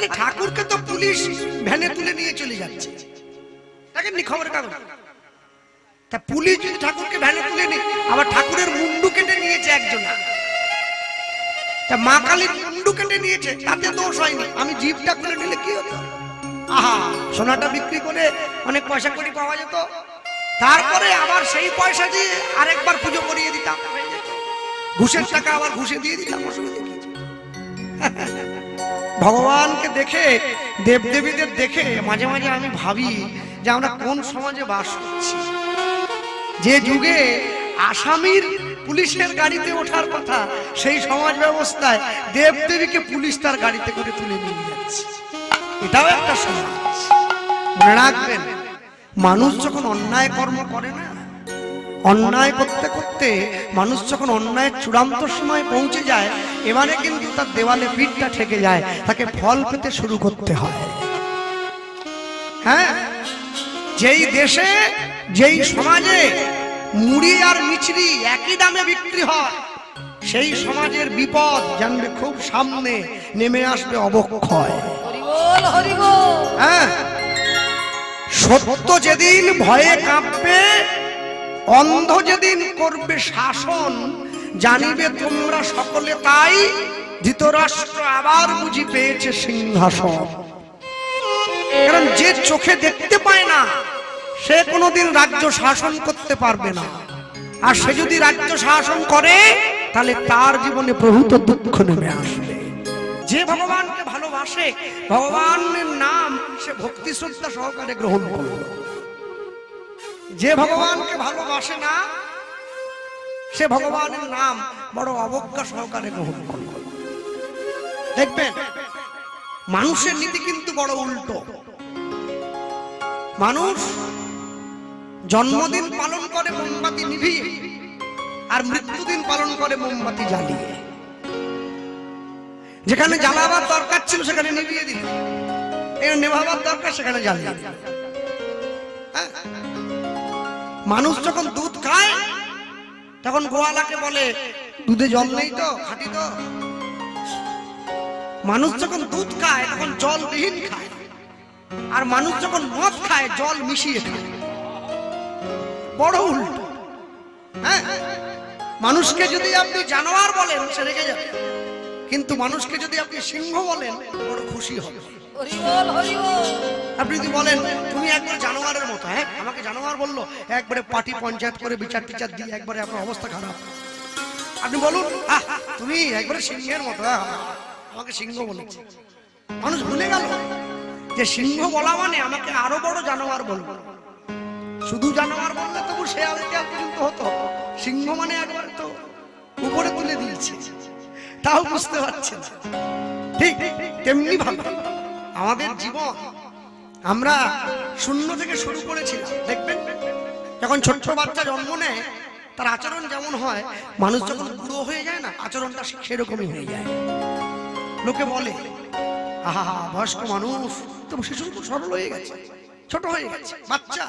আরে ঠাকুরকে তো পুলিশ ভ্যানে তুলে নিয়ে চলে যাচ্ছে, দেখেননি খবরের কাগজ? তা পুলিশ যদি ঠাকুরকে ভ্যানে তুলে নিয়ে, আবার ঠাকুরের মুন্ডু কেটে নিয়েছে একজন, তা মা কালীর মুন্ডু কেটে নিয়েছে, তাতে দোষ হয়নি। আমি জিভটা খুলে নিলে কি হতো? আহা, সোনাটা বিক্রি করে অনেক পয়সা করি পাওয়া যেত, তারপরে আবার সেই পয়সা দিয়ে আরেকবার পুজো করিয়ে দিতাম, ঘুষের টাকা আবার ঘুষে দিয়ে দিতাম, অসুবিধা কি? ভগবানকে দেখে, দেবদেবীদের দেখে মাঝে মাঝে আমি ভাবি যে আমরা কোন সমাজে বাস করছি। যে যুগে আসামির পুলিশের গাড়িতে ওঠার কথা, সেই সমাজ ব্যবস্থায় দেবদেবীকে পুলিশ তার গাড়িতে করে তুলে নিয়ে যাচ্ছে। এটাও একটা সমাজ। মনে রাখবেন, মানুষ যখন অন্যায় কর্ম করে না, অন্যায় করতে করতে মানুষ যখন অন্যায়ের চূড়ান্ত সময় পৌঁছে যায়, এবারে কিন্তু তার দেওয়ালে পিঠটা ঠেকে যায়, তাকে ফল পেতে শুরু করতে হয়। হ্যাঁ, যেই দেশে যেই সমাজে মুড়ি আর মিছরি একই দামে বিক্রি হয়, সেই সমাজের বিপদ জানবে খুব সামনে নেমে আসবে অবক্ষয়। হ্যাঁ, সত্য যেদিন ভয়ে কাঁপবে, অন্ধ যেদিন করবে শাসন, জানিবে তোমরা সকলে তাই, ধৃতরাষ্ট্র আবার বুঝি পেয়েছে সিংহাসন। কারণ যে চোখে দেখতে পায় না, সে কোনোদিন রাজ্য শাসন করতে পারবে না। আর সে যদি রাজ্য শাসন করে, তাহলে তার জীবনে প্রভূত দুঃখ নেমে আসবে। যে ভগবানকে ভালোবাসে, ভগবানের নাম সে ভক্তি শ্রদ্ধা সহকারে গ্রহণ করবে। যে ভগবানকে ভালোবাসে না, সে ভগবানের নাম বড় অবজ্ঞা সহকারে গ্রহণ করবে। দেখবেন, মানুষের নীতি কিন্তু বড় উল্টো। মানুষ জন্মদিন পালন করে মোমবাতি নিভিয়ে, আর মৃত্যুদিন পালন করে মোমবাতি জ্বালিয়ে। যেখানে জ্বালাবার দরকার ছিল সেখানে নিভিয়ে দিল, এখানে নেভাবার দরকার সেখানে জ্বালিয়ে দিল। মানুষ যখন দুধ খায়, তখন গোয়ালাকে বলে দুধে জল নেই তো, খাঁটি তো। মানুষ যখন দুধ খায় তখন জলবিহীন খায়, আর মানুষ যখন মদ খায় জল মিশিয়ে খায়। বড় উল্টো। হ্যাঁ, মানুষকে যদি আপনি জানোয়ার বলেন সে রেগে যাবে, কিন্তু মানুষকে যদি আপনি সিংহ বলেন বড় খুশি হবে। আপনি যদি বলেন তুমি একবার জানোয়ারের মতো, হ্যাঁ আমাকে জানোয়ার বললো, একবারে পার্টি পঞ্চায়েত করে বিচার টিচার দিয়ে একবারে আপনার অবস্থা খারাপ। আপনি বলুন তুমি একবারে সিংহের মতো, আমাকে সিংহ বলেছে। মানুষ ভুলে গেল যে সিংহ বলা মানে আমাকে আরো বড় জানোয়ার বলবো। শুধু জানোয়ার বললে তবু সে আলতিয়াল পর্যন্ত হতো, সিংহ মানে একবার তো উপরে তুলে দিয়েছে, তাও বুঝতে পারছে না। ঠিক তেমনি ভাবে আমাদের জীবন আমরা শূন্য থেকে শুরু করেছিলাম। দেখবেন, যখন ছোট্ট বাচ্চা জন্ম নেয় তার আচরণ যেমন হয়, মানুষ যখন বুড়ো হয়ে যায় না, আচরণটা সেরকমই হয়ে যায়। লোকে বলে আহা বয়স্ক মানুষ তো শিশু তো সরল হয়ে গেছে, ছোট হয়ে গেছে, বাচ্চা।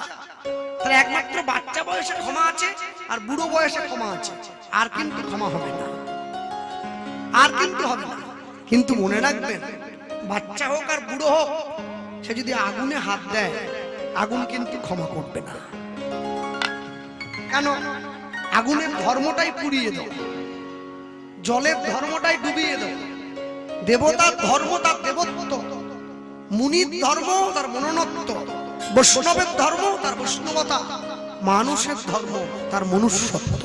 তাহলে একমাত্র বাচ্চা বয়সে ক্ষমা আছে, আর বুড়ো বয়সে ক্ষমা আছে, আর কিন্তু ক্ষমা হবে না, আর কিন্তু হবে না। কিন্তু মনে রাখবেন, বাচ্চা হোক আর বুড়ো হোক, সে যদি আগুনে হাত দেয়, আগুন কিন্তু ক্ষমা করবে না। কেন? আগুনের ধর্মটাই পুড়িয়ে দাও, জলের ধর্মটাই ডুবিয়ে দাও। দেবতার ধর্ম তার দেবত্ব, মুনির ধর্ম তার মননত্ব, বৈষ্ণবের ধর্ম তার বৈষ্ণবতা, মানুষের ধর্ম তার মনুষ্যত্ব।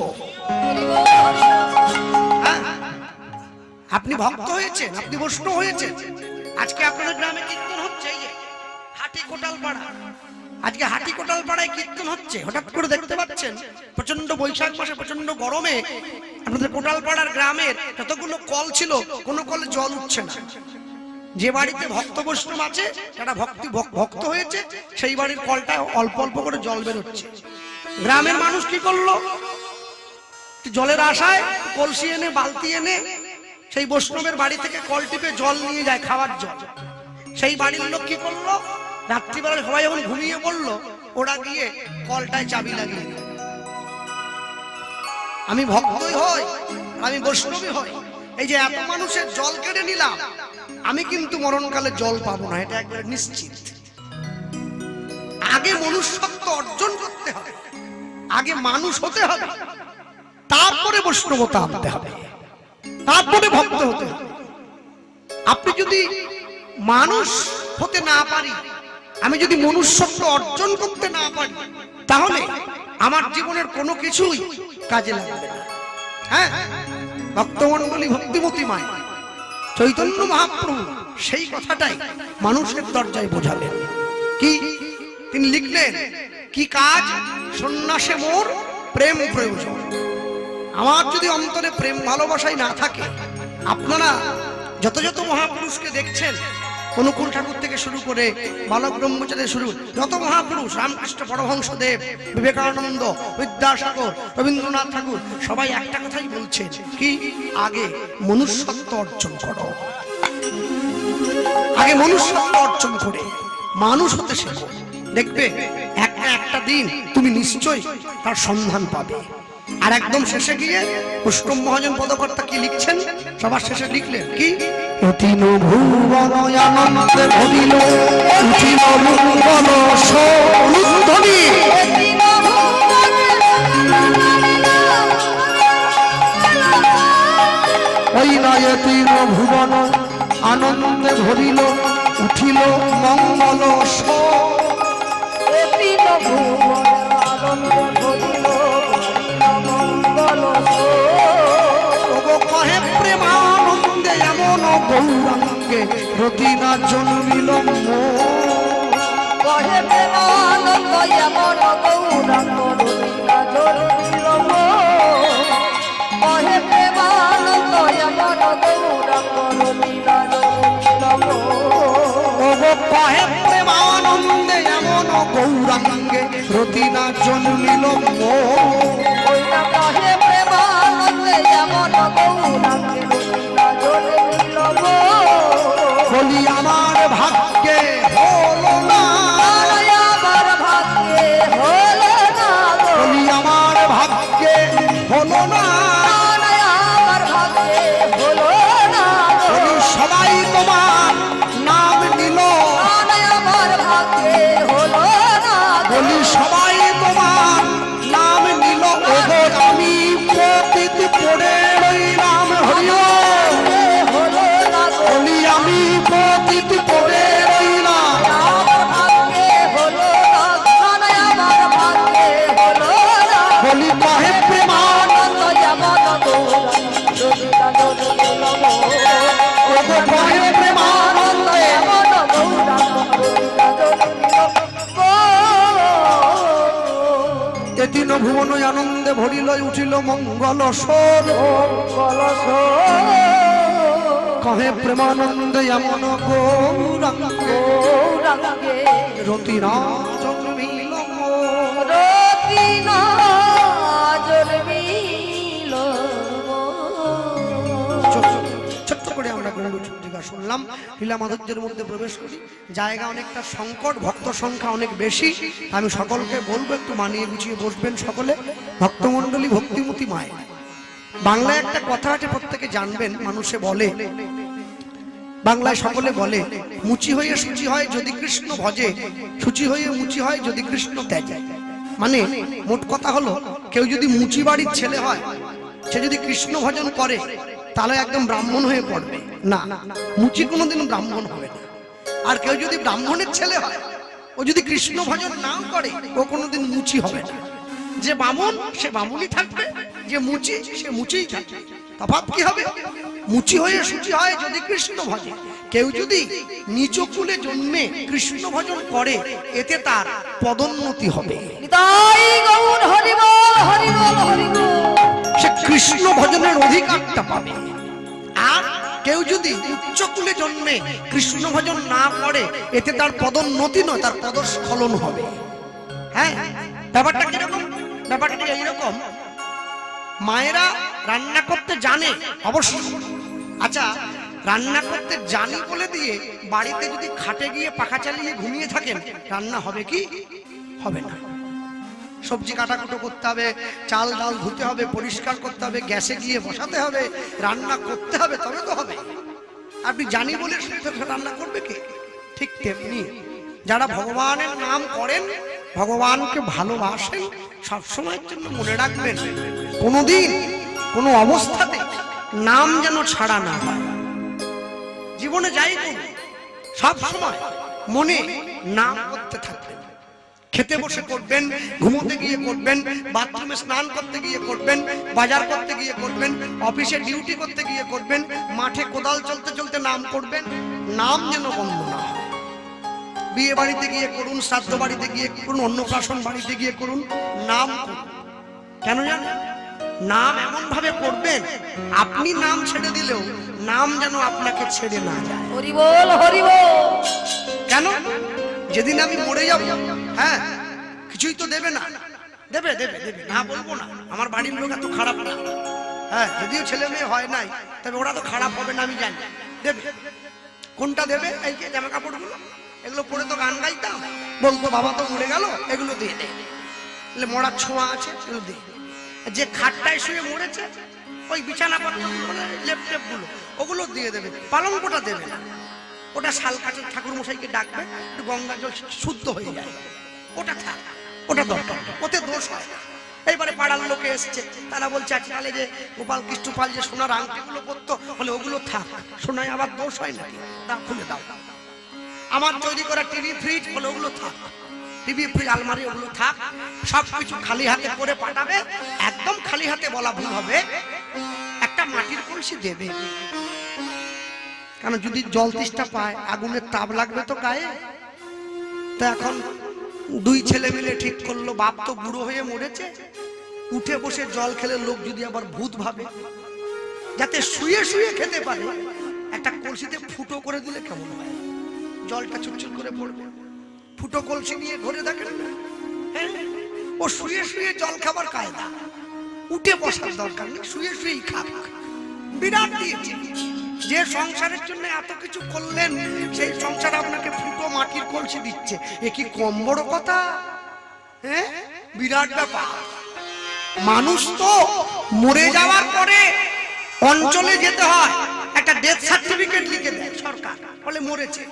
আপনি ভক্ত হয়েছেন, আপনি বৈষ্ণব হয়েছেন, আজকে আপনাদের গ্রামে কীর্তন হচ্ছে, এই যে হাটি কোটাল পাড়া, আজকে হাটি কোটাল পাড়ায় কীর্তন হচ্ছে। হঠাৎ করে দেখতে পাচ্ছেন প্রচন্ড বৈশাখ মাসে প্রচন্ড গরমে আপনাদের কোটাল পাড়ার গ্রামের যতগুলো কল ছিল, কোনো কলে জল উঠছে না। যে বাড়িতে ভক্ত বৈষ্ণব আছে, যারা ভক্ত হয়েছে, সেই বাড়ির কলটায় অল্প অল্প করে জল বেরোচ্ছে। গ্রামের মানুষ কি করলো? জলের আশায় কলসি এনে বালতি এনে সেই বৈষ্ণবের বাড়ি থেকে কল টিপে জল নিয়ে যায়, খাওয়ার জল। সেই বাড়ির লোক কি করলো? রাত্রিবেলা সবাই যখন ঘুমিয়ে পড়লো, ওরা গিয়ে কলটায় চাবি লাগিয়ে দিল। আমি ভক্তই হই, আমি বৈষ্ণবী হই, এই যে এত মানুষের জল কেড়ে নিলাম, আমি কিন্তু মরণকালে জল পাবো না, এটা একবারে নিশ্চিত। আগে মনুষ্যত্ব অর্জন করতে হবে, আগে মানুষ হতে হবে, তারপরে বৈষ্ণবতা আনতে হবে, তারপরে ভক্ত হতে হবে। আপনি যদি মানুষ হতে না পারি, আমি যদি মনুষ্যত্ব অর্জন করতে না পারি, তাহলে আমার জীবনের কোনো কিছুই কাজে লাগবে না। হ্যাঁ, ভক্তমণ্ডলী ভক্তিমতী মায় চৈতন্য মহাপ্রভু সেই কথাটাই মানুষের দরজায় বোঝালেন। কি তিনি লিখলেন, কি কাজ সন্ন্যাসে মোর প্রেম প্রয়োজন। আমার যদি অন্তরে প্রেম ভালোবাসাই না থাকে, আপনারা যত যত মহাপুরুষকে দেখছেন, অনুকূল ঠাকুর থেকে শুরু করে বালক ব্রহ্মচারী শুরু, যত মহাপুরুষ, রামকৃষ্ণ পরমহংসদেব, বিবেকানন্দ, বিদ্যাসাগর, রবীন্দ্রনাথ ঠাকুর, সবাই একটা কথাই বলছেন, কি আগে মনুষ্যত্ব অর্জন করো, আগে মনুষ্যত্ব অর্জন করে মানুষ হতে শেখো। দেখবে একটা দিন তুমি নিশ্চয়ই তার সন্ধান পাবে। আর একদম শেষে গিয়ে পুষ্কম মহাজন পদকর্তা কি লিখছেন, সবার শেষে লিখলেন কি, অতীন ভুবন আনন্দে ভরিল উঠিল মঙ্গল সৌধ্বনি। ওই নয় অতীন ভুবন আনন্দে ভরিল উঠিল মঙ্গল কহে প্রেমানন্দে এমন গৌরাঙ্গে রতিনা জন্মিল, কহে প্রেমানন্দ এমন গৌরাঙ্গ রতিনা জন্মিল, কহে প্রেমানন্দ এমন গৌরাঙ্গ রতিনা জন্মিল, কহে প্রেমানন্দে এমন গৌরাঙ্গে রতিনা জন্মিল, কহে প্রেমানন্দে এমন গৌরাঙ্গে রতিনা জন্মিল। বলি আমার ভাগ্যে হলো না, আমার ভাগ্যে হলো না, বলি আমার ভাগ্যে হলো না, আমার ভাগ্যে হলো না, সবাই তোমার নাম নিল, আমার ভাগ্যে হলো না, বলি সবাই তোমার নাম নিল, আমি পতিত পড়ে রইলাম, হরিও হলো না, বলি আমি পতিত পড়ে রইলাম, আমার ভাগ্যে হলো না, আমার ভাগ্যে হলো না, বলি কহে প্রেমানন্দ এমন গৌরাঙ্গ কহে প্রেমানন্দ এমন গৌরাঙ্গ তিন ভুবন আনন্দে ভরিল উঠিল মঙ্গল সোল, কহে প্রেমানন্দ এমন গৌরাঙ্গে রতিনা জন্মিল, রতিনা জন্মিল। ছোট্ট করে আমরা গৌরচন্দ্রিকা শুনলাম, লীলা মাধুর্যের মধ্যে প্রবেশ করি। জায়গা অনেকটা সংকট, ভক্ত সংখ্যা অনেক বেশি, আমি সকলকে বলবো একটু মানিয়ে গুছিয়ে বসবেন সকলে। ভক্তমণ্ডলী ভক্তিমতী মায়, বাংলায় একটা কথা আছে, প্রত্যেকে জানবেন, মানুষে বলে, বাংলায় সকলে বলে, মুচি হয়ে সূচি হয় যদি কৃষ্ণ ভজে, সূচি হয়ে মুচি হয় যদি কৃষ্ণ ত্যাজে। মানে মোট কথা হলো, কেউ যদি মুচি বাড়ির ছেলে হয়, সে যদি কৃষ্ণ ভজন করে, তাহলে একদম ব্রাহ্মণ হয়ে পড়বে না, মুচি কোনোদিন ব্রাহ্মণ হবে না। আর কেউ যদি ব্রাহ্মণের ছেলে হয়, ও যদি কৃষ্ণ ভজন নাও করে, ও কোনোদিন মুচি হবে না। যে বামুন সে বামুনই থাকবে, যে মুচি সে মুচিই থাকবে। তফাৎ কি হবে? মুচি হয়ে সূচি হয় যদি কৃষ্ণ ভজে। কেউ যদি নিচ কুলে জন্মে কৃষ্ণ ভজন করে, এতে তার পদোন্নতি হবে, সে কৃষ্ণ ভজনের অধিকারটা পাবে। আর কেউ যদি উচ্চ কুলে জন্মে কৃষ্ণ ভজন না করে, এতে তার পদোন্নতি নয়, তার পদস্খলন হবে। হ্যাঁ, ব্যাপারটা কিরকম? ব্যাপারটা এইরকম, মায়েরা রান্না করতে জানে অবশ্যই, আচ্ছা রান্না করতে জানি বলে দিয়ে বাড়িতে যদি খাটে গিয়ে পাখা চালিয়ে ঘুমিয়ে থাকেন, রান্না হবে কি? হবে না। সবজি কাটাকুটো করতে হবে, চাল ডাল ধুতে হবে, পরিষ্কার করতে হবে, গ্যাসে গিয়ে বসাতে হবে, রান্না করতে হবে, তবে তো হবে। আপনি জানি বলে রান্না করবে কে? ঠিক তেমনি যারা ভগবানের নাম করেন, ভগবানকে ভালোবাসেন, সবসময়ের জন্য মনে রাখবেন কোনোদিন কোনো অবস্থাতে নাম যেন ছাড়া না হয়। জীবনে যাই করুন সব সময় মনে নাম করতে থাকবেন। খেতে বসে করবেন, ঘুমোতে গিয়ে করবেন, বাথরুমে স্নান করতে গিয়ে করবেন, বাজার করতে গিয়ে করবেন, অফিসে ডিউটি করতে গিয়ে করবেন, মাঠে কোদাল চলতে চলতে নাম করবেন। নাম যেন বন্ধ না হয়। বিয়ে বাড়িতে গিয়ে করুন, শ্রাদ্ধ বাড়িতে গিয়ে করুন, অন্নপ্রাশন বাড়িতে গিয়ে করুন, নাম করুন। কেন জানেন? নাম এমন ভাবে করবেন আপনি নাম ছেড়ে দিলেও নাম যেন আপনাকে ছেড়ে না যায়। হরি বল, হরি বল। কেন? যেদিন আমি মরে যাব, হ্যাঁ, কিছুই তো দেবে না। দেবে দেবে দেবে, না বলবো না। আমার বাড়ির লোক এত খারাপ না, হ্যাঁ, যদিও ছেলে মেয়ে হয় নাই, তবে ওরা তো খারাপ হবে না আমি জানি। দেবে। কোনটা দেবে? এই যে জামা কাপড়গুলো, এগুলো পরে তো গান গাইতাম, বলতো বাবা তো মরে গেল, এগুলো দিয়ে দে। মরার ছোঁয়া আছে, এগুলো দিয়ে। যে খাটটায় শুয়ে মরেছে, ওই বিছানা পত্রগুলো, লেপ গুলো, ওগুলো দিয়ে দেবে। পালঙ্কটা দেবে না। ওটা শাল কাঠের ঠাকুর মশাইকে ডাকবে, একটু গঙ্গা জল শুদ্ধ হয়ে যায়, ওটা থাক, ওটা দরকার, ওতে দোষ হয় না। এইবারে পাড়ার লোকে এসছে, তারা বলছে আজকালে যে গোপাল কৃষ্ণ পাল যে সোনার আংটিগুলো করতো, বলে ওগুলো থাক, সোনায় আবার দোষ হয় নাকি? দাও, খুলে দাও। আমার তৈরি করা টিভি ফ্রিজ, বলে ওগুলো থাক, টিভি ফ্রিজ আলমারি ওগুলো থাক, সবকিছু খালি হাতে করে পাঠাবে। একদম খালি হাতে বলা ভুল হবে, একটা মাটির কলসি দেবে। কারণ যদি জল তেষ্টা পায়, আগুনের তাপ লাগবে তো গায়ে। তো এখন দুই ছেলে মিলে ঠিক করলো, বাপ তো বুড়ো হয়ে মরেছে, উঠে বসে জল খেলে লোক যদি আবার ভূত ভাবে, যাতে শুয়ে শুয়ে খেতে পারে, একটা কলসিতে ফুটো করে দিলে কেমন হয়? জলটা চুপচুপ করে পড়বে। ফুটো কলসি নিয়ে ঘরে দেখেন, হ্যাঁ, ও শুয়ে শুয়ে জল খাবার কায়দা, উঠে বসার দরকার নেই, শুয়ে শুয়েই খাক। বিরাট দিয়েছে। যে সংসারের জন্য এত কিছু করলেন, সেই সংসার আপনাকে ফুটো মাটির কলসি দিচ্ছে, এ কি কম বড় কথা? হ্যাঁ, বিরাট ব্যাপার। মানুষ তো মরে যাওয়ার পরে অঞ্চলে যেতে হয়, একটা ডেথ সার্টিফিকেট লিখে দেয় সরকার, বলে মরেছে।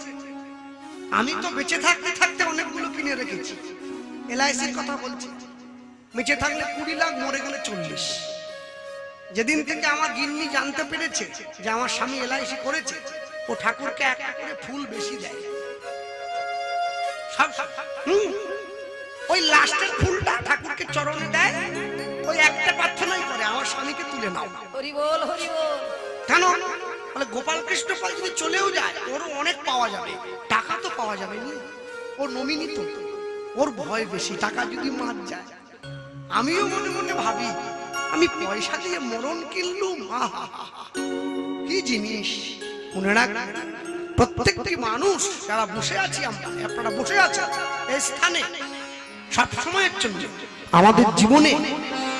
আমি তো বেঁচে থাকতে থাকতে অনেকগুলো কিনে রেখেছি। এলআইসির কথা বলছি, বেঁচে থাকলে 20 লাখ, মরে গেলে 40। যেদিন থেকে আমার গিন্নি জানতে পেরেছে যে আমার স্বামী এলআইসি করেছে, ও ঠাকুরকে একটা করে ফুল বেশি দেয়। ওই লাস্টের ফুলটা ঠাকুরকে চরণে দেয়, ওই একটা প্রার্থনাই করে, আমার স্বামীকে তুলে নাও। হরি বল, হরি বল। কেন? বলে গোপাল কৃষ্ণ পাল যদি চলেও যায়, ওরও অনেক পাওয়া যাবে, টাকা তো পাওয়া যাবে না, ও নমিনি তো, ওর ভয় বেশি, টাকা যদি মার যায়। আমিও মনে মনে ভাবি, আমি পয়সা দিয়ে মরণ কিনলুম, কি জিনিস। মনে রাখবেন, প্রত্যেকটি মানুষ যারা বসে আছি, আপনারা বসে আছেন এই স্থানে, সব সময়ের জন্য আমাদের জীবনে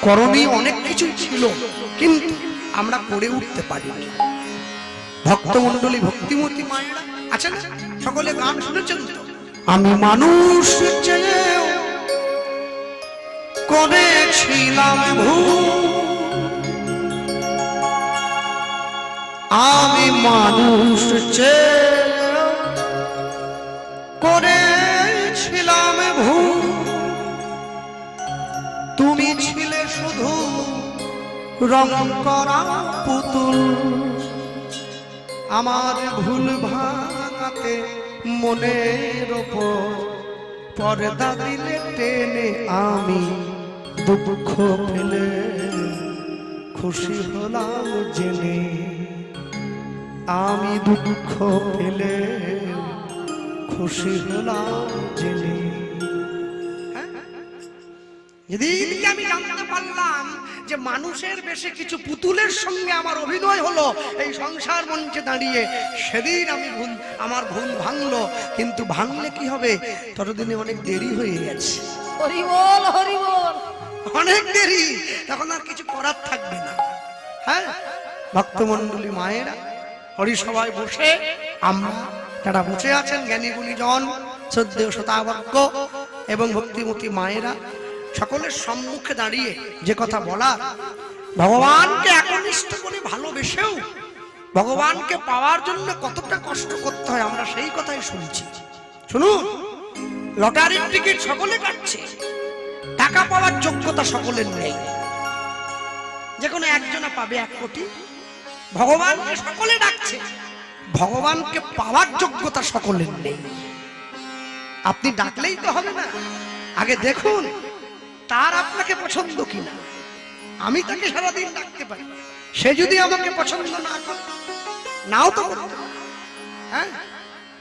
করণীয় অনেক কিছুই ছিল, কিন্তু আমরা করে উঠতে পারিনি। ভক্তমণ্ডলী, ভক্তিমতী মায়েরা আছেন, সকলে গান শুনেছেন তো? আমি মানুষ চেয়েও করেছিলাম ভুল, আমি মানুষ চেয়েও করেছিলাম ভুল, তুমি ছিলে শুধু রং করা পুতুল, আমার ভুল ভাঙাতে মনের ওপর পর্দা দিলে টেনে, আমি দুঃখ পেলে খুশি হলাম জেনে, আমি দুঃখ পেলে খুশি হলাম জেনে। যেদিনকে আমি জানতে পারলাম যে মানুষের বেশে কিছু পুতুলের সঙ্গে আমার অভিনয় হলো এই সংসার মঞ্চে দাঁড়িয়ে, সেদিন আমার ভুল ভাঙলো। কিন্তু ভাঙলে কি হবে, ততদিনে অনেক দেরি হয়ে গেছে। হরি বল, হরি বল। অনেক দেরি, তখন আর কিছু করার থাকবে না। হ্যাঁ, ভক্তমণ্ডলী মায়েরা, হরিসভায় বসে আমরা যারা বসে আছেন, জ্ঞানী গুণীজন, শ্রদ্ধেয় শতাবজ্ঞ এবং ভক্তিমতী মায়েরা, সকলের সম্মুখে দাঁড়িয়ে যে কথা বলা, ভগবানকে একনিষ্ঠ করে ভালোবেসেও ভগবানকে পাওয়ার জন্য কতটা কষ্ট করতে হয় আমরা সেই কথাই শুনছি। শুনুন, লটারির টিকিট সকলে কাটছে, টাকা পাওয়ার যোগ্যতা সকলের নেই। যে কোনো একজনা পাবে 1 কোটি। ভগবানকে সকলে ডাকছে, ভগবানকে পাওয়ার যোগ্যতা সকলের নেই। আপনি ডাকলেই তো হবে না, আগে দেখুন তার আপনাকে পছন্দ কিনা। আমি তাকে সারাদিন ডাকতে পারি, সে যদি আমাকে পছন্দ না করে, নাও তো করতে পারে। হ্যাঁ,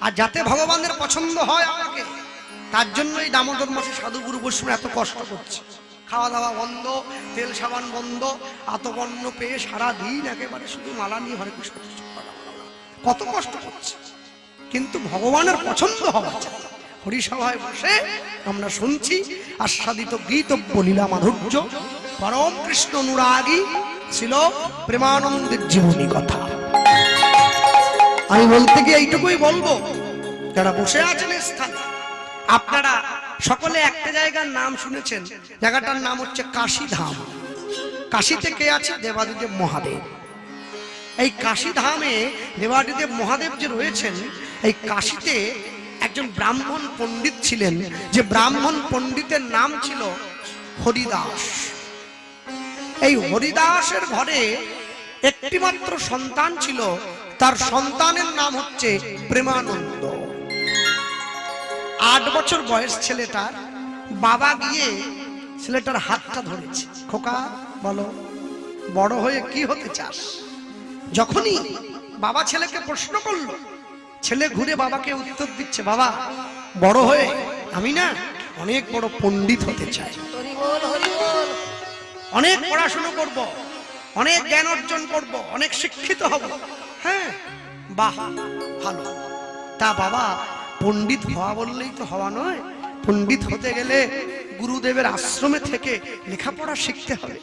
আর যাতে ভগবানের পছন্দ হয় আমাকে, তার জন্য এই দামোদর মাসে সাধুগুরু বৈষ্ণব এত কষ্ট করছে। খাওয়া দাওয়া বন্ধ, তেল সাবান বন্ধ, আতবর্ণ পেয়ে সারাদিন একেবারে শুধু মালা নিয়ে হরে কৃষ্ণ কত কষ্ট করছে। কিন্তু ভগবানের পছন্দ হওয়া চাই। হরিসভায় বসে আমরা শুনছি আস্বাদিত গীতব্য লীলা মাধুর্য, পরম কৃষ্ণ অনুরাগী ছিল প্রেমানন্দের জীবনী কথা। আমি বলতে গিয়ে এইটুকুই বলবো, যারা বসে আছেন স্থানে, আপনারা সকলে একটা জায়গার নাম শুনেছেন, জায়গাটার নাম হচ্ছে কাশীধাম। কাশীতে কে আছে? দেবাদিদেব মহাদেব। এই কাশীধামে দেবাদিদেব মহাদেব যে রয়েছেন, এই কাশীতে একজন ব্রাহ্মণ পণ্ডিত ছিলেন, যে ব্রাহ্মণ পণ্ডিতের নাম ছিল হরিদাস। এই হরিদাসের ঘরে একটি মাত্র সন্তান ছিল, তার সন্তানের নাম হচ্ছে প্রেমানন্দ। 8 বছর বয়স ছেলেটার। বাবা গিয়ে ছেলেটার হাতটা ধরেছে, খোকা বলো বড় হয়ে কি হতে চাস? যখনই বাবা ছেলেকে প্রশ্ন করলো, ছেলে ঘুরে বাবাকে উত্তর দিচ্ছে, বাবা বড় হয়ে আমি না অনেক বড় পণ্ডিত হতে চাই, হরি বল হরি বল। অনেক পড়াশোনা করব, অনেক জ্ঞান অর্জন করব, অনেক শিক্ষিত হব। হ্যাঁ, বাহ ভালো। তা বাবা, পণ্ডিত হওয়া বললেই তো হওয়া নয়, পণ্ডিত হতে গেলে গুরুদেবের আশ্রমে থেকে লেখাপড়া শিখতে হবে।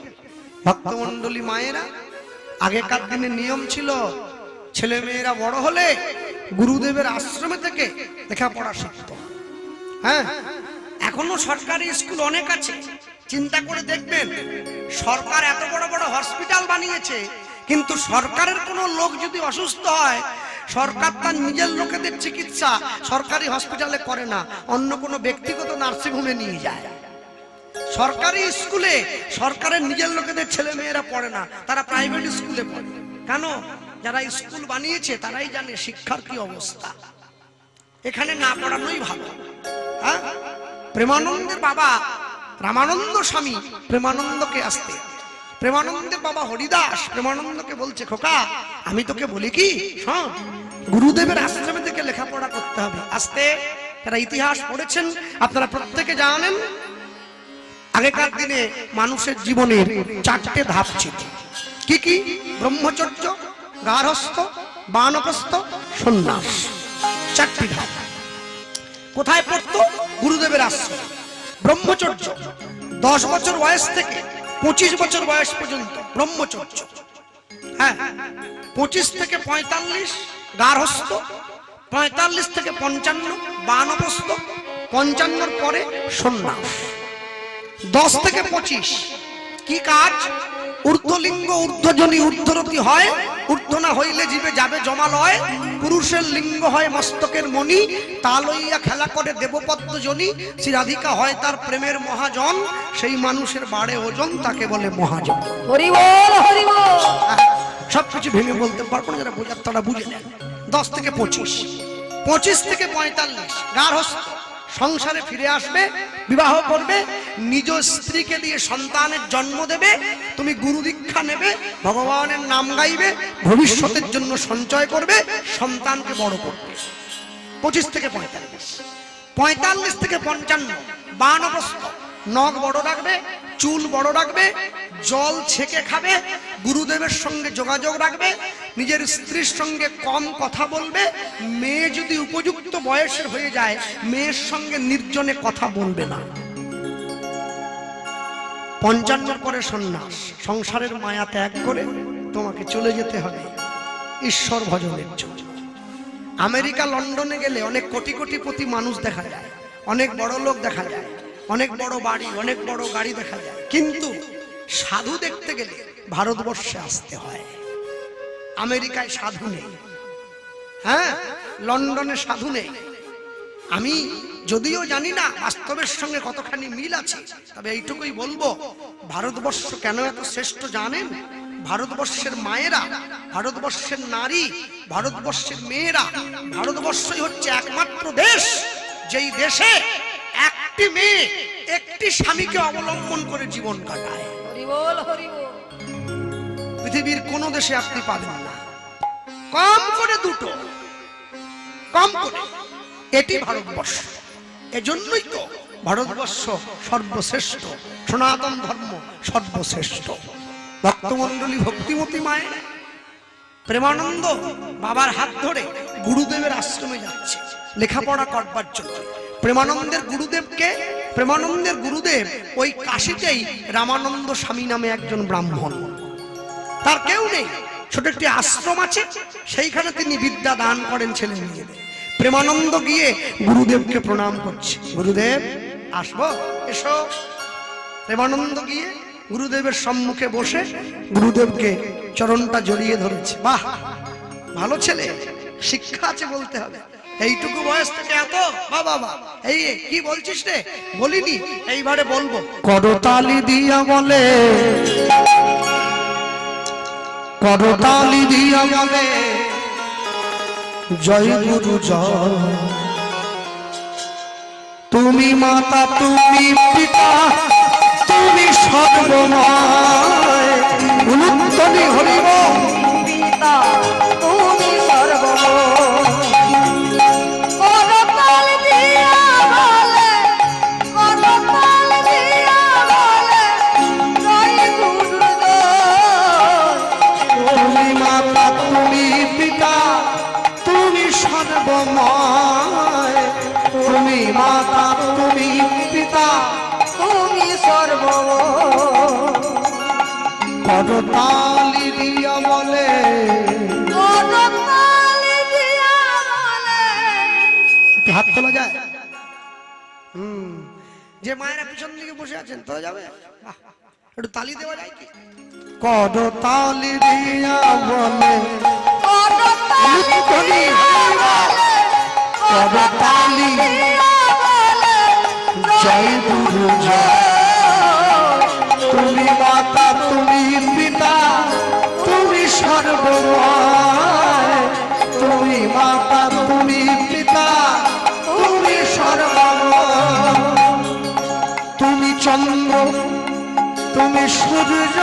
ভক্তমণ্ডলী মায়েরা, আগেকার দিনে নিয়ম ছিল ছেলে মেয়েরা বড় হলে গুরুদেবের আশ্রমে থেকে লেখাপড়া শিখত। হ্যাঁ, এখনো সরকারি স্কুল অনেক আছে। চিন্তা করে দেখবেন, সরকার এত বড় বড় হসপিটাল বানিয়েছে, কিন্তু সরকারের কোনো লোক যদি অসুস্থ হয়, সরকার তার নিজের লোকেদের চিকিৎসা সরকারি হসপিটালে করে না, অন্য কোনো ব্যক্তিগত নার্সিংহোমে নিয়ে যায়। সরকারি স্কুলে সরকারের নিজের লোকেদের ছেলে মেয়েরা পড়ে না, তারা প্রাইভেট স্কুলে পড়ে। কেন? যারা স্কুল বানিয়েছে তারাই জানে শিক্ষার কি অবস্থা। এখানে না পড়ানোই ভালো। হ্যাঁ, প্রেমানন্দের বাবা রামানন্দ স্বামী প্রেমানন্দকে আসতে, প্রেমানন্দের বাবা হরিদাস প্রেমানন্দকে বলছে, খোকা আমি তোকে বলি কি, শোন, গুরুদেবের আশ্রমে থেকে লেখাপড়া করতে হবে। আসতে, যারা ইতিহাস পড়েছেন আপনারা প্রত্যেকে জানেন, আগেকার দিনে মানুষের জীবনের 4টে ধাপ ছিল। কি কি? ব্রহ্মচর্য, গার্হস্থ্য, বানপ্রস্থ, সন্ন্যাস। 4টি ধাপ। কোথায় পড়তো? গুরুদেবের আশ্রম। ব্রহ্মচর্য 10 বছর বয়স থেকে 25 বছর বয়স পর্যন্ত ব্রহ্মচর্য। হ্যাঁ, 25 থেকে 45 গার্হস্থ্য, 45 থেকে 55 বানপ্রস্থ, 55 পরে সন্ন্যাস। 10 থেকে 25 কি কাজ? ঊর্ধ্বলিঙ্গ ঊর্ধ্বজনী ঊর্ধ্বরতি হয়, ঊর্ধ্ব না হইলে জীবে যাবে জমালয়। পুরুষের লিঙ্গ হয় মস্তকের মণি, তা লইয়া খেলা করে দেবপদ্ম জনি। শ্রী রাধিকা হয় তার প্রেমের মহাজন, সেই মানুষের বাড়ে ওজন, তাকে বলে মহাজন। হরি বল হরি বল। সবকিছু ভেঙে বলতে পারবো না, যারা বোঝার তারা বুঝে নেন। 10 থেকে 25, 25 থেকে 45 গার্হস্থ্য। সংসারে ফিরে আসবে, বিবাহ করবে, নিজ স্ত্রীকে দিয়ে সন্তানের জন্ম দেবে, তুমি গুরু দীক্ষা নেবে, ভগবানের নাম গাইবে, ভবিষ্যতের জন্য সঞ্চয় করবে, সন্তানকে বড় করবে। 25 থেকে 45, 45 থেকে 55 বানপ্রস্থ। নখ বড় রাখবে, চুল বড় রাখবে, জল ছেঁকে খাবে, গুরুদেবের সঙ্গে যোগাযোগ রাখবে, নিজের স্ত্রীর সঙ্গে কম কথা বলবে। মেয়ে যদি উপযুক্ত বয়সের হয়ে যায়, মেয়ের সঙ্গে নির্জনে কথা বলবে না। 55 পরে সন্ন্যাস। সংসারের মায়া ত্যাগ করে তোমাকে চলে যেতে হবে ঈশ্বর ভজনের জন্য। আমেরিকা লন্ডনে গেলে অনেক কোটি কোটিপতি মানুষ দেখা যায়, অনেক বড় লোক দেখা যায়, অনেক বড় বাড়ি, অনেক বড় গাড়ি দেখা যায়, কিন্তু সাধু দেখতে গেলে ভারতবর্ষে আসতে হয়। আমেরিকায় সাধু নেই, হ্যাঁ, লন্ডনে সাধু নেই। আমি যদিও জানি না বাস্তবের সঙ্গে কতখানি মিল আছে, তবে এইটুকুই বলবো, ভারতবর্ষ কেন এত শ্রেষ্ঠ জানেন? ভারতবর্ষের মায়েরা, ভারতবর্ষের নারী, ভারতবর্ষের মেয়েরা, ভারতবর্ষই হচ্ছে একমাত্র দেশ যেই দেশে একটি মেয়ে একটি স্বামীকে অবলম্বন করে জীবন কাটায়। হরি বল হরি বল। পৃথিবীর কোন দেশে আপনি পাবেন না, কম করে দুটো, কম করে। এটি ভারতবর্ষ। এজন্যই তো ভারতবর্ষ সর্বশ্রেষ্ঠ, সনাতন ধর্ম সর্বশ্রেষ্ঠ। ভক্তমণ্ডলী ভক্তিমতী মায়ের প্রেমানন্দ বাবার হাত ধরে গুরুদেবের আশ্রমে যাচ্ছে লেখাপড়া করবার জন্য। প্রেমানন্দের গুরুদেবকে, প্রেমানন্দের গুরুদেব ওই কাশীতেই রামানন্দ স্বামী নামে একজন ব্রাহ্মণ, তার কেউ নেই, ছোট একটি আশ্রম আছে, সেইখানে তিনি বিদ্যা দান করেন ছেলে মেয়েদের। প্রেমানন্দ গিয়ে গুরুদেবকে প্রণাম করছে, গুরুদেব আসবো, এসো। প্রেমানন্দ গিয়ে গুরুদেবের সম্মুখে বসে গুরুদেবকে চরণটা জড়িয়ে ধরেছে। বাহ, ভালো ছেলে, শিক্ষা আছে বলতে হবে। এইটুকু বয়স থেকে এত, বাবা এই কি বলছিস রে? বলিনি, এইবারে বলবো। করতালি দিয়া বলে, করতালি দিয়া বলে জয় গুরু জয়। তুমি মাতা, তুমি পিতা, তুমি সর্বময়। উলুধ্বনি হরি বল। পিতা তুমি সর্বময়। করতাল দিয়া বলে, করতাল দিয়া বলে জয় গুরু জয়। তুমি মাতা, তুমি পিতা, তুমি সর্বময়। তুমি মাতা, তুমি পিতা, তুমি সর্বময়। করতালি দিয়া বলে, করতাল দিয়া বলে। একটু হাত তোলা যায়? যে মায়েরা পিছন দিকে বসে আছেন, তোলা যাবে? বাহ, একটু তালি দেওয়া যায় কি? করতালি দিয়া বলে, করতাল দিয়া বলে, করতালি দিয়া বলে জয় গুরু জয়। তুমি মাতা, তুমি পিতা, তুমি সর্বময়। তুমি মাতা, তুমি পিতা, তুমি সর্বময়। তুমি চন্দ্র, তুমি সূর্য,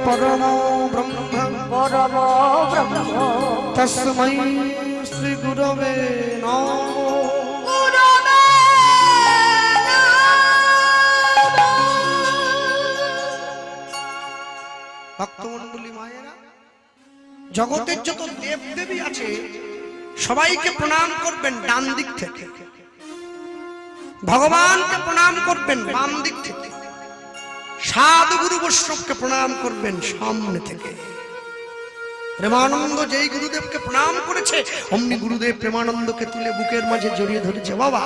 পরম ব্রহ্ম পরম ব্রহ্ম তস্मै শ্রী গুরবে নমঃ। গুরবে ভক্তমণ্ডলী মায়েরা, জগতের যত দেব দেবী আছে সবাইকে প্রণাম করবেন ডান দিক থেকে, ভগবানকে প্রণাম করবেন বাম দিক থেকে, সাধু গুরু বৈষ্ণবকে প্রণাম করবেন সামনে থেকে। প্রেমানন্দ যেই গুরুদেবকে প্রণাম করেছে অমনি গুরুদেব প্রেমানন্দকে তুলে বুকের মাঝে জড়িয়ে ধরেছে। বাবা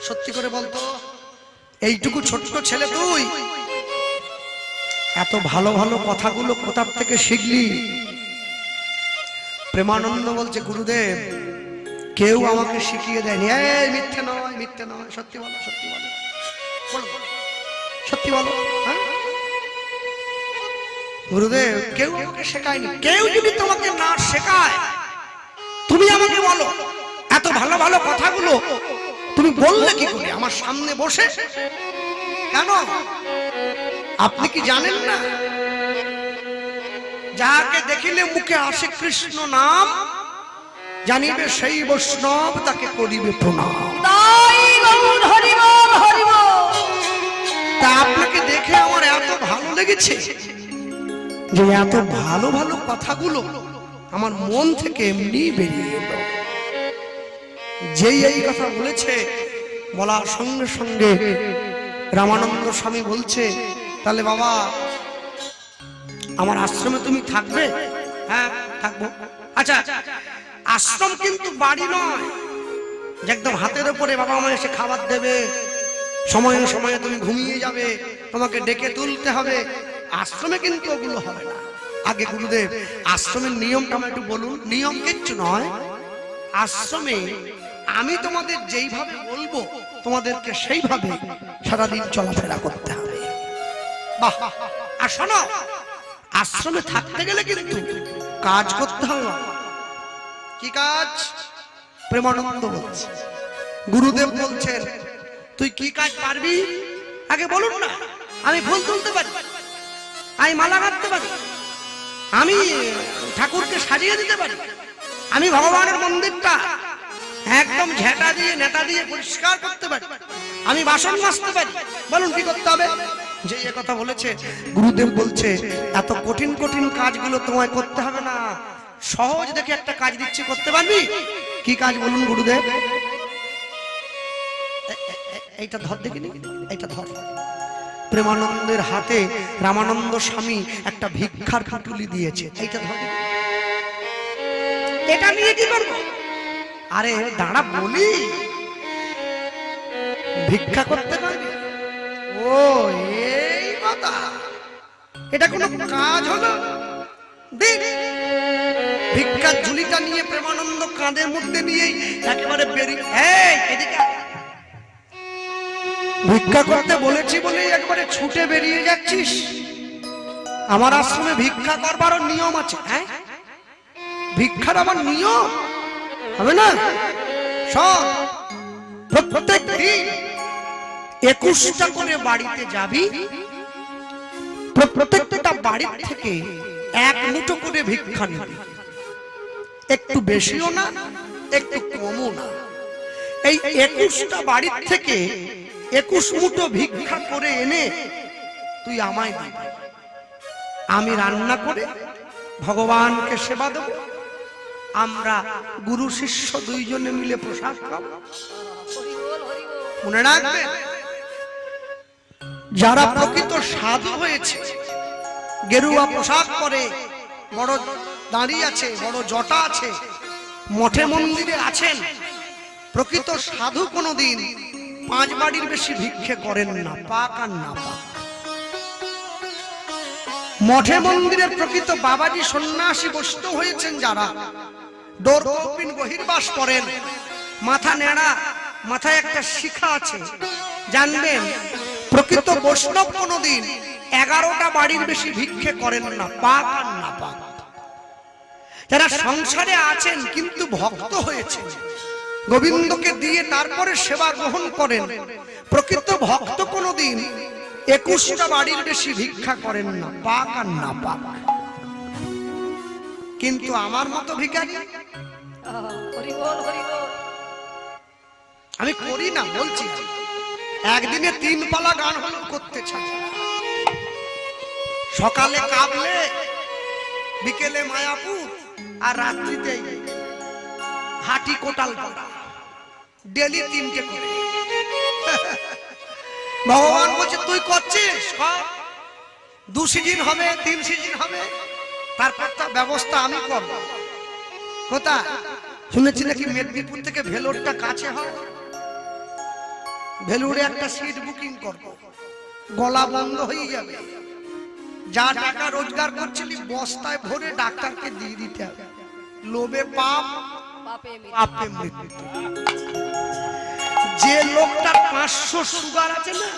সত্যি করে বলতো, এইটুকু ছোট্ট ছেলে তুই এত ভালো ভালো কথাগুলো কোথা থেকে শিখলি? প্রেমানন্দ বলছে গুরুদেব কেউ আমাকে শিখিয়ে দেয়নি। এই মিথ্যে নয়, মিথ্যে নয়, সত্যি বলো, সত্যি বলো, বলো, সত্যি বলো। হ্যাঁ গুরুদেব কেউ আমাকে শেখায়নি। কেউ যদি তোমাকে না শেখায় তুমি আমাকে বলো এত ভালো ভালো কথাগুলো তুমি বললে কি করে আমার সামনে বসে? কেন আপনি কি জানেন না, যাকে দেখিলে মুখে আসে কৃষ্ণ নাম জানিবে সেই বৈষ্ণব তাকে করিবে প্রণাম। তাই গৌর হরি বল হরি বল। তা আপনাকে দেখে আমার এত ভালো লেগেছে যে এত ভালো ভালো কথাগুলো আমার মন থেকে এমনি বেরিয়ে এলো। যেই এই কথা বলেছে বলার সঙ্গে সঙ্গে রামানন্দ স্বামী বলছে তাহলে বাবা আমার আশ্রমে তুমি থাকবে? হ্যাঁ থাকবো। আচ্ছা আশ্রম কিন্তু বাড়ি নয় যে একদম হাতের উপরে বাবা মা এসে খাবার দেবে, সময়ে সময়ে তুমি ঘুমিয়ে যাবে, তোমাকে ডেকে তুলতে হবে। আশ্রমে কিন্তু ওগুলো হবে না। আগে গুরুদেব আশ্রমের নিয়মটা আমার একটু বলুন। নিয়ম কিচ্ছু নয়, আশ্রমে আমি তোমাদের যেইভাবে বলবো তোমাদেরকে সেইভাবে সারাদিন চলাফেরা করতে হবে। বাহ, আর শোনো আশ্রমে থাকতে গেলে কিন্তু কাজ করতে হবে। কি কাজ? প্রেমানন্দ বলছে, গুরুদেব বলছেন তুই কি কাজ পারবি আগে বলুন না। আমি ফুল তুলতে পারি, আমি মালা গাঁথতে পারি, আমি ঠাকুরকে সাজিয়ে দিতে পারি, আমি ভগবানের মন্দিরটা একদম ঝেঁটা দিয়ে নেতা দিয়ে পরিষ্কার করতে পারি, আমি বাসন মাজতে পারি। বলুন কি করতে হবে? যে এ কথা বলেছে গুরুদেব বলছে এত কঠিন কঠিন কাজগুলো তোমায় করতে হবে না, সহজ দেখে একটা কাজ দিচ্ছি, করতে পারবি? কি কাজ বলুন গুরুদেব? এইটা ধর দেখিনি, এইটা ধর। প্রেমানন্দের হাতে রামানন্দ স্বামী একটা ভিক্ষার পুটুলি দিয়েছে, এইটা ধর। এটা নিয়ে কি করব? আরে দাঁড়া বলি, ভিক্ষা করতে পারবি? ও এই কথা, এটা কোনো কাজ হলো? দেখ ভিক্ষার ঝুলিটা নিয়ে প্রেমানন্দ কাঁধের মধ্যে নিয়ে একেবারে বেরিয়ে, এই এদিকে ভিক্ষা করতে বলেছি বলে একবারে ছুটে বেরিয়ে যাচ্ছিস? আমার আশ্রমে ভিক্ষা করবারও নিয়ম আছে। হ্যাঁ ভিক্ষার আমার নিয়ম হবে না? সব প্রত্যেক দিন 21টা করে বাড়িতে যাবি, প্রত্যেকটা বাড়ি থেকে এক মুঠো করে ভিক্ষা নিবি, একটু বেশিও না একটু কমও না। এই 21টা বাড়ি থেকে 21 মুঠো ভিক্ষা করে এনে তুই আমায় দিবি, আমি রান্না করে ভগবানকে সেবা দেব, আমরা গুরু শিষ্য দুইজনে মিলে প্রসাদ খাবো। মনে রাখবে যারা প্রকৃত সাধু হয়েছে, গেরুয়া পোশাক পরে, বড় দাঁড়ি আছে, বড় জটা আছে, মঠে মন্দিরে আছেন, প্রকৃত সাধু কোনোদিন 5 বাড়ির বেশি ভিক্ষে করেন না, পাক আর না পাক। মঠে মন্দিরের প্রকৃত বাবাজি সন্ন্যাসী বৈষ্ণব হয়েছেন যারা, ডোর কপিন বহির্বাস করেন, মাথা নেড়া, মাথায় একটা শিখা আছে, জানবেন প্রকৃত বৈষ্ণব কোনোদিন 11টা বাড়ির বেশি ভিক্ষে করেন না, পাক আর না পাক। যারা সংসারে আছেন কিন্তু ভক্ত হয়েছেন, গোবিন্দকে দিয়ে তারপরে সেবা গ্রহণ করেন, প্রকৃত ভক্ত কোনোদিন 21টা বাড়ির বেশি ভিক্ষা করেন না, পাক আর না পাক। কিন্তু আমার মতো ভিখারি হরি বল হরি বল। আমি করি না বলছি, একদিনে 3 পালা গান হলো করতে চাই। সকালে কাবলে, বিকেলে মায়াপুর, আর রাত্রিতে হাটি কোটাল পাড়া, ডেলি 3টে করে। ভগবান বলছে তুই করছিস, 2 সিজন হবে, 3 সিজন হবে, তারপর তার ব্যবস্থা আমি করব। কোথায় শুনেছি নাকি মেদিনীপুর থেকে ভেলোরটা কাছে হয়, ভেলুরে একটা সিট বুকিং করব, গলা বন্ধ হয়ে যাবে। যা টাকা রোজগার করছিলি বস্তায় ভরে ডাক্তারকে দিয়ে দিতে হবে। লোভে পাপ, পাপে মৃত্যু। যে লোকটার 500 সুগার আছে না,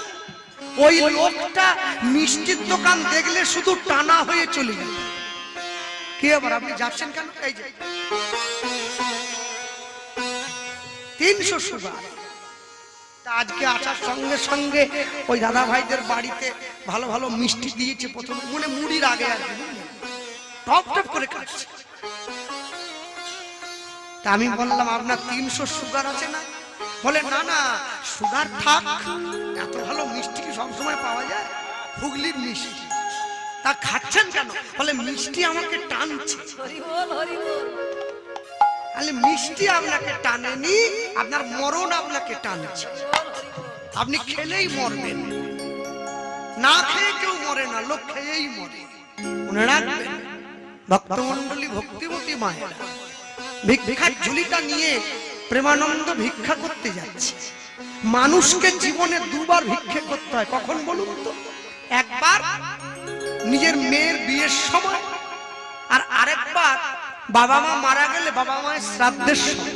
ওই লোকটা মিষ্টির দোকান দেখলে শুধু টানা হয়ে চলে যাবে। কি আবার আপনি যাচ্ছেন কেন? এই যে 300 সুগার। আজকে আসার সঙ্গে সঙ্গে ওই দাদা ভাইদের বাড়িতে ভালো ভালো মিষ্টি দিয়েছে, প্রথম মনে মুড়ির আগে আর কি টপ টপ করে খাচ্ছে। তা আমি বললাম আপনার 300 সুগার আছে না? বলে না না সুগার থাক, এত ভালো মিষ্টি কি সবসময় পাওয়া যায়? হুগলির মিষ্টি। তা খাচ্ছেন কেন? বলে মিষ্টি আমাকে টানছে। হরি বল হরি বল। তাহলে মিষ্টি আপনাকে টানেনি, আপনার মরণ আপনাকে টানছে। আপনি খেলেই মরবেন, না খেয়ে কেউ মরে না, লোক খেয়েই মরে। মনে রাখবেন ভক্তমন্ডলী, ভক্তিমতী মায়েরা ভিক্ষার ঝুলিটা নিয়ে প্রেমানন্দ ভিক্ষা করতে যাচ্ছে। মানুষকে জীবনে 2 বার ভিক্ষা করতে হয়। কখন বলুন তো? একবার নিজের মেয়ের বিয়ের সময়, আর আরেকবার বাবা মা মারা গেলে বাবা মায়ের শ্রাদ্ধের সময়।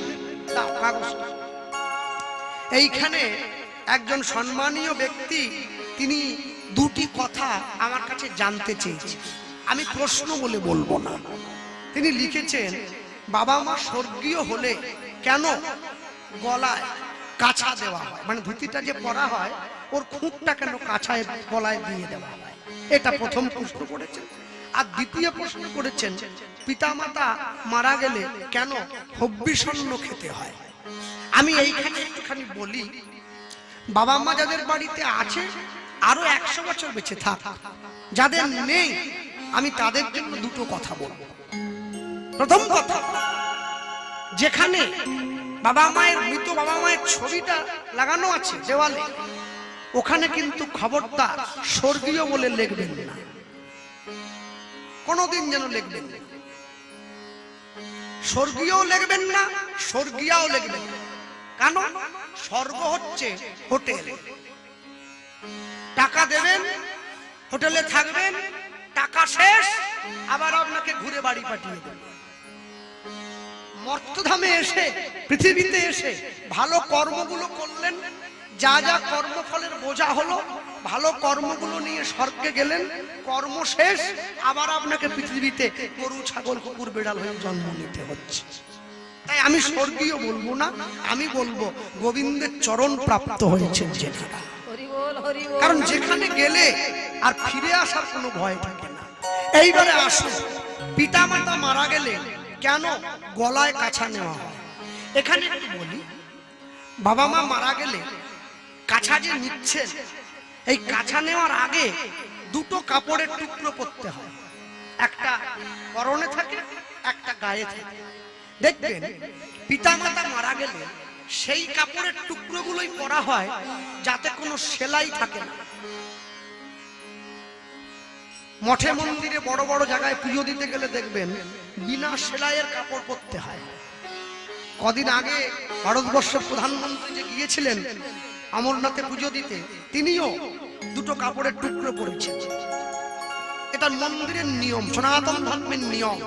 এইখানে একজন সম্মানীয় ব্যক্তি তিনি 2টি কথা আমার কাছে জানতে চেয়েছে, আমি প্রশ্ন বলে বলবো না। তিনি লিখেছেন বাবা মা স্বর্গীয় হলে কেন গলায় কাছা দেওয়া হয়, মানে ধুতিটা যে পরা হয় ওর খুঁটটা কেন কাছায় গলায় দিয়ে দেওয়া হয়? এটা প্রথম প্রশ্ন করেছেন। আর দ্বিতীয় প্রশ্ন করেছেন পিতামাতা মারা গেলে কেন হব্বিষণ্ণ খেতে হয়। আমি এইখানে একটুখানি বলি, বাবা মা যাদের বাড়িতে আছে আরো 100 বছর বেঁচে থাক, যাদের নেই আমি তাদের জন্য 2টো কথা বলবো। প্রথম কথা, যেখানে বাবা মায়ের মৃত বাবা মায়ের ছবিটা লাগানো আছে দেওয়ালে, ওখানে কিন্তু খবরদার স্বর্গীয় বলে লিখবেন না, কোনদিন যেন লিখবেন না। স্বর্গীয় লিখবেন না, স্বর্গীয়াও লিখবেন না। কেন? স্বর্গ হচ্ছে হোটেল, টাকা দেবেন, হোটেলে থাকবেন, টাকা শেষ, আবার আপনাকে ঘুরে বাড়ি পাঠিয়ে দেবেন। মর্তধামে এসে, পৃথিবীতে এসে ভালো কর্মগুলো করলেন, যা যা কর্মফলের বোঝা হলো, ভালো কর্মগুলো নিয়ে স্বর্গে গেলেন, কর্ম শেষ, আবার আপনাকে পৃথিবীতে গরু ছাগল কুকুর বিড়াল হয়ে জন্ম নিতে হচ্ছে। তাই আমি স্বর্গীয় বলবো না, আমি বলবো গোবিন্দের চরণ প্রাপ্ত হয়েছেন যেখানে। কারণ যেখানে গেলে আর ফিরে আসার কোনো ভয় থাকে না। এইবারে আসুন, পিতা মাতা মারা গেলে কেন গলায় কাছা নেওয়া হয়? এখানে একটু বলি, বাবা মা মারা গেলে কাছা যে নিচ্ছেন, এই কাছা নেওয়ার আগে 2টো কাপড়ের টুকরো পরতে হয়, একটা পরনে থাকে, একটা গায়ে থাকে। দেখবেন পিতা মাতা মারা গেলে সেই কাপড়ের টুকরোগুলোই পরা হয় যাতে কোনো সেলাই থাকে না। মঠে মন্দিরে বড় বড় জায়গায় পুজো দিতে গেলে দেখবেন বিনা সেলাইয়ের কাপড় পরতে হয়। কদিন আগে ভারতবর্ষের প্রধানমন্ত্রী যে গিয়েছিলেন অমরনাথে পুজো দিতে, তিনিও 2টো কাপড়ের টুকরো পরেছেন। এটা মন্দিরের নিয়ম, সনাতন ধর্মের নিয়ম।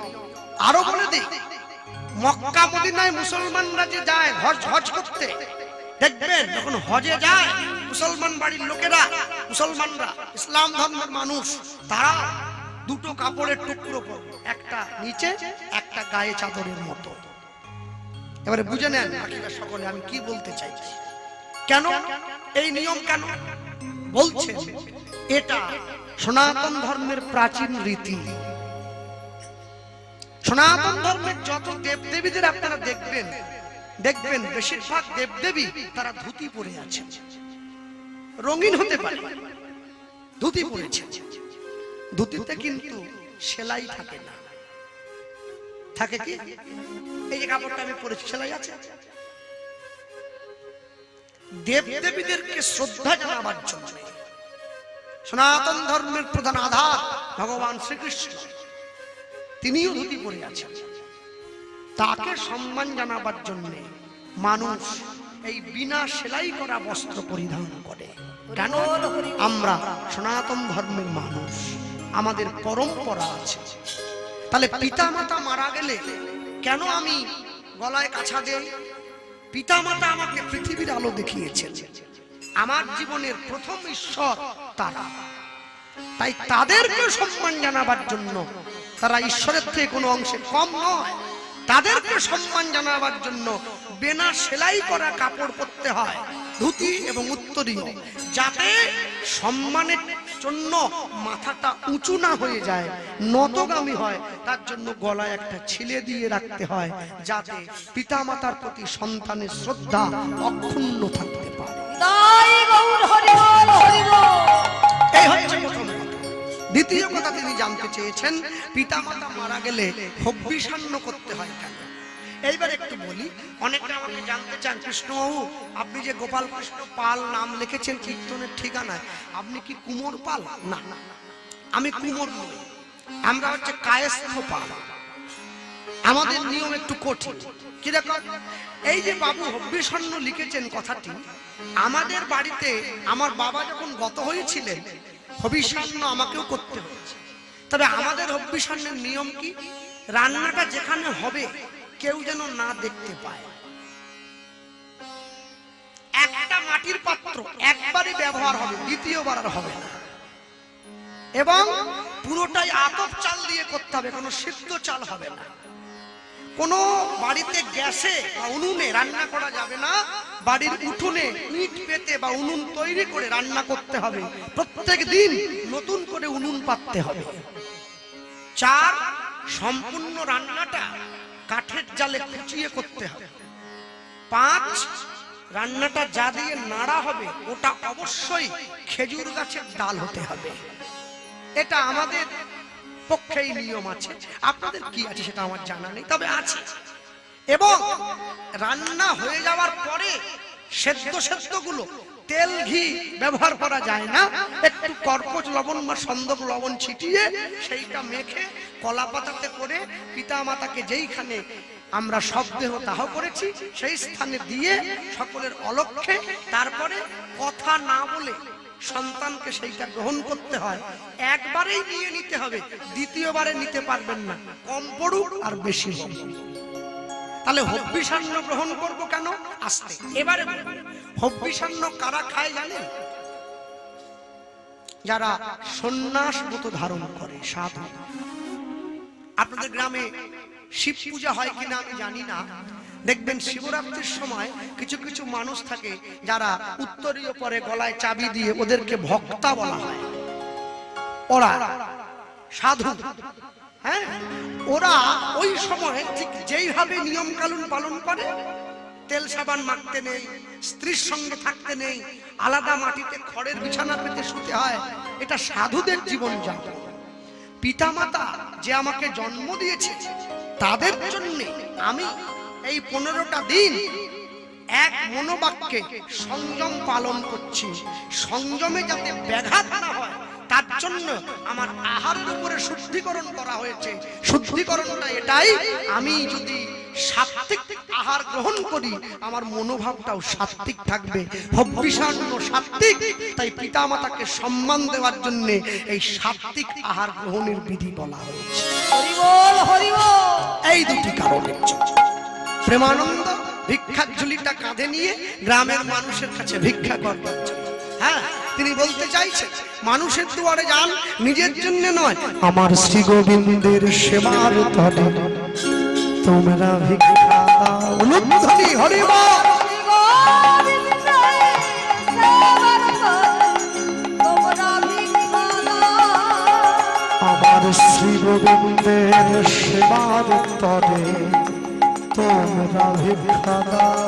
আরো বলে দিই, মক্কা মদিনায় মুসলমানরা যে যায় হজ করতে, দেখবেন যখন হজে যায় মুসলমান বাড়ির লোকেরা, মুসলমানরা ইসলাম ধর্মের মানুষ, তারা 2টো কাপড়ের টুকরো পরে, একটা নিচে একটা গায়ে চাদরের মতো। এবারে বুঝে নেন বাকিরা সকলে আমি কি বলতে চাইছি। কেন এই নিয়ম কেন বলছেন? এটা সনাতন ধর্মের প্রাচীন রীতি। সনাতন ধর্মের যত দেবদেবীদের আপনারা দেখবেন বেশিরভাগ দেবদেবী তারা ধুতি পরে আছেন। রঙিন হতে পারে, ধুতি পরেছে। ধুতিতে কিন্তু সেলাই থাকে না, থাকে কি? এই যে কাপড়টা আমি পরেছি, সেলাই আছে। দেবদেবীদেরকে শ্রদ্ধা জানাবার জন্য সনাতন ধর্মের প্রধান আধার ভগবান শ্রীকৃষ্ণ, তিনিও ধুতি পরে আছেন। তাকে সম্মান জানাবার জন্য মানুষ এই বিনা সেলাই করা বস্ত্র পরিধান করে। কেন? আমরা সনাতন ধর্মের মানুষ, আমাদের পরম্পরা আছে। তাহলে পিতা মাতা মারা গেলে কেন আমি গলায় কাছা দেই? পিতা মাতা আমাকে পৃথিবীর আলো দেখিয়েছেন, আমার জীবনের প্রথম ঈশ্বর তারা। তাই তাদেরকে সম্মান জানাবার জন্য, তারা ঈশ্বরের থেকে কোনো অংশে কম নয়, তাদেরকে সম্মান জানাবার জন্য বিনা সেলাই করা কাপড় পরতে হয়, ধুতি এবং উত্তরীয়, যাতে সম্মানের জন্য মাথাটা উঁচু না হয়ে যায়, নতগামী হয়। তার জন্য গলায় একটা ছিলে দিয়ে রাখতে হয়, যাতে পিতামাতার প্রতি সন্তানের শ্রদ্ধা অক্ষুণ্ণ থাকতে পারে। এই হচ্ছে প্রথম কথা। দ্বিতীয় কথা তিনি জানতে চেয়েছেন, পিতামাতা মারা গেলে হব্বিষান্ন করতে হয় কেন? এইবার একটু বলি। অনেকে আমাকে জানতে চান, কৃষ্ণবাবু আপনি যে গোপাল কৃষ্ণ পাল নাম লিখেছেন কীর্তনের ঠিকানায়, আপনি কি কুমোর পাল? না, আমি কুমোর নই, আমরা হচ্ছে কায়স্থ পাল। আমাদের নিয়ম একটু কঠিন। কিরকম? এই যে বাবু হব্বিষান্ন লিখেছেন কথাটি, আমাদের বাড়িতে আমার বাবা যখন গত হয়েছিলেন হবিষান্ন আমাকেও করতে হয়েছে। তবে আমাদের হব্বিষান্নের নিয়ম কি? রান্নাটা যেখানে হবে কেউ যেন না দেখতে পায়। একটা মাটির পাত্র একবারই ব্যবহার হবে, দ্বিতীয়বার আর হবে না। এবং পুরোটাই আতপ চাল দিয়ে করতে হবে, কোনো সিদ্ধ চাল হবে না। কোনো বাড়িতে গ্যাসে বা উনুনে রান্না করা যাবে না, বাড়ির উঠোনে ইট পেতে বা উনুন তৈরি করে রান্না করতে হবে। প্রত্যেক দিন নতুন করে উনুন পাততে হবে। 4, সম্পূর্ণ রান্নাটা কাঠের জালে কুচিয়ে করতে হবে। 5, রান্নাটা যা দিয়ে নাড়া হবে ওটা অবশ্যই খেজুর গাছের ডাল হতে হবে। এটা আমাদের পক্ষেই নিয়ম আছে, আপনাদের কি আছে সেটা আমার জানা নেই, তবে আছে। এবং রান্না হয়ে যাওয়ার পরে সেদ্ধ গুলো তেল ঘি ব্যবহার করা যায় না, একটু কর্পূর লবণ বা সন্দক লবণ ছিটিয়ে সেইটা মেখে কলা পাতাতে করে পিতা মাতাকে যেইখানে আমরা শবদেহ দাহ করেছি সেই স্থানে দিয়ে সকলের অলক্ষ্যে, তারপরে কথা না বলে সন্তানকে সেইটা গ্রহণ করতে হয়। একবারেই নিয়ে নিতে হবে, দ্বিতীয়বারে নিতে পারবেন না, কম পড়ুক আর বেশি হোক। তাহলে হব্বিষান্ন গ্রহণ করব কেন? আস্তে। এবারে হব্বিষান্ন কারা খায় জানেন? যারা সন্ন্যাস ব্রত ধারণ করে, সাধু। আপনাদের গ্রামে শিব পূজা হয় কিনা আমি জানি না, দেখবেন শিবরাত্রির সময় কিছু কিছু মানুষ থাকে যারা উত্তরীয় পরে গলায় চাবি দিয়ে, ওদেরকে ভক্তা বলা হয়। ওরা সাধু। হ্যাঁ, ওরা ওই সময় ঠিক যেইভাবে নিয়ম কানুন পালন করে, তেল সাবান মাখতে নেই, স্ত্রীর সঙ্গে থাকতে নেই, আলাদা মাটিতে খড়ের বিছানা পেতে শুতে হয়, এটা সাধুদের জীবন যাপন। পিতামাতা যে আমাকে জন্ম দিয়েছে তাদের জন্য আমি এই 15টা দিন এক মনোবাক্যে সংযম পালন করছি। সংযমে যাতে ব্যাঘাত না হয় তার জন্য আমার আহারের উপরে শুদ্ধিকরণ করা হয়েছে। শুদ্ধিকরণটা এটাই, আমি যদি সাত্ত্বিক আহার গ্রহণ করি আমার মনোভাবটাও সাত্ত্বিক থাকবে। হব্বিষান্ন সাত্ত্বিক, তাই পিতামাতাকে সম্মান দেওয়ার জন্য এই সাত্ত্বিক আহার গ্রহণের বিধি বলা হয়েছে। এই দুটি কারণের জন্য প্রেমানন্দ ভিক্ষার ঝুলিটা কাঁধে নিয়ে গ্রামের মানুষের কাছে ভিক্ষা করবার জন্য। হ্যাঁ, তিনি বলতে চাইছেন মানুষের দুয়ারে যান, নিজের জন্য নয়। আমার শ্রী গোবিন্দের সেবার তরে তোমরা ভিক্ষা দাও। অনুধ্বনি হরি বল। তোমরা ভিক্ষা শ্রী গোবিন্দের সেবার তরে তোমরা ভিক্ষা দাও।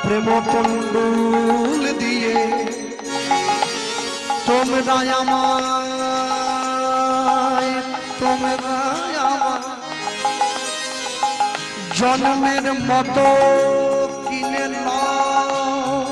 প্রেম কুণ্ডল দিয়ে তোমরা আমায় জন্মের মতো কিনে নাও।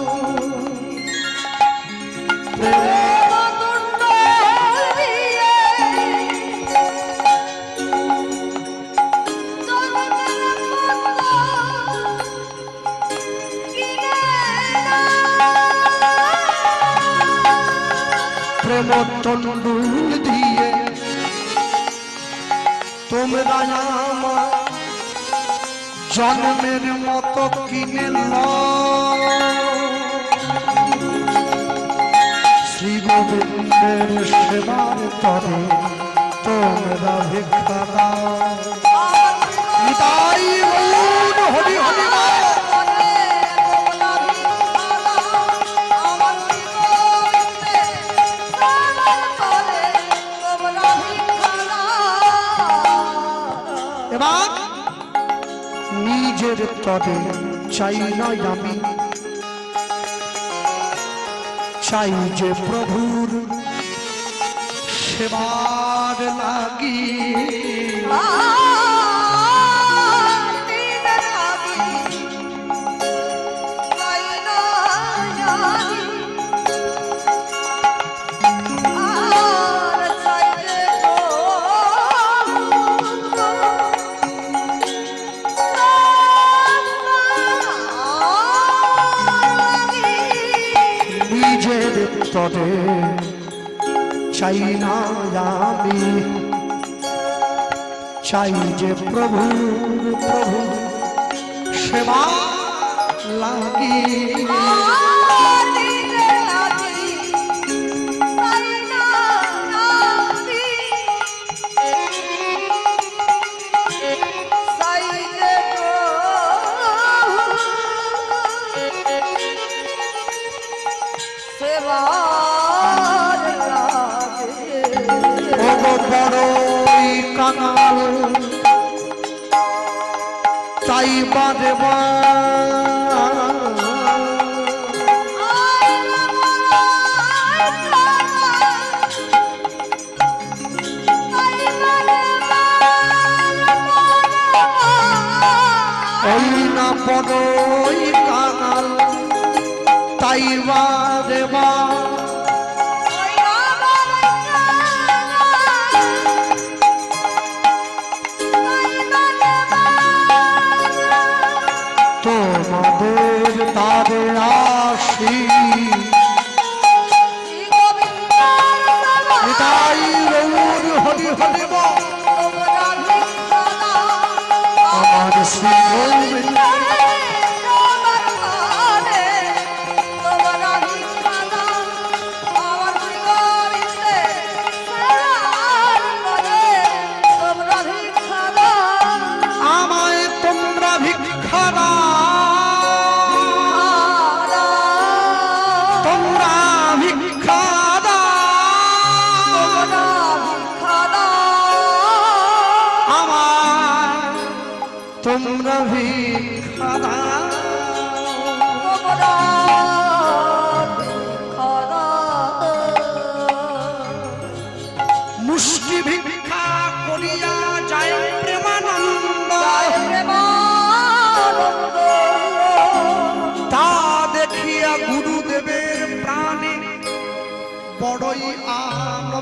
প্রেম তন্ডুল দিয়ে তোমরা আমার জন্মের মতো কিনে নাও। শ্রী গোবিন্দের সেবার তরে তোমরা ভিক্ষা দাও। নিতাই গৌর হরি হরি বল। এবার নিজের তরে চাই না আমি, চাই যে প্রভুর সেবার লাগি। তরে চাই না আমি, চাই যে প্রভু সেবা লাগি। বড়ই কাঙাল তাই বারে ওই না বড়ই কাঙাল তাই বারে তোমাদের তারে আসি। নিতাই গৌর হরি হরি বল। আমার শ্রী গোবিন্দ আমায় তোমরা ভিক্ষা দাও। তোমরা ভিক্ষা দাও। আমায় তোমরা ভিক্ষা দাও। মুষ্টি ভিক্ষা করিয়া যায় প্রেমানন্দ। তা দেখিয়া গুরুদেবের প্রাণে বড়ই আনন্দ।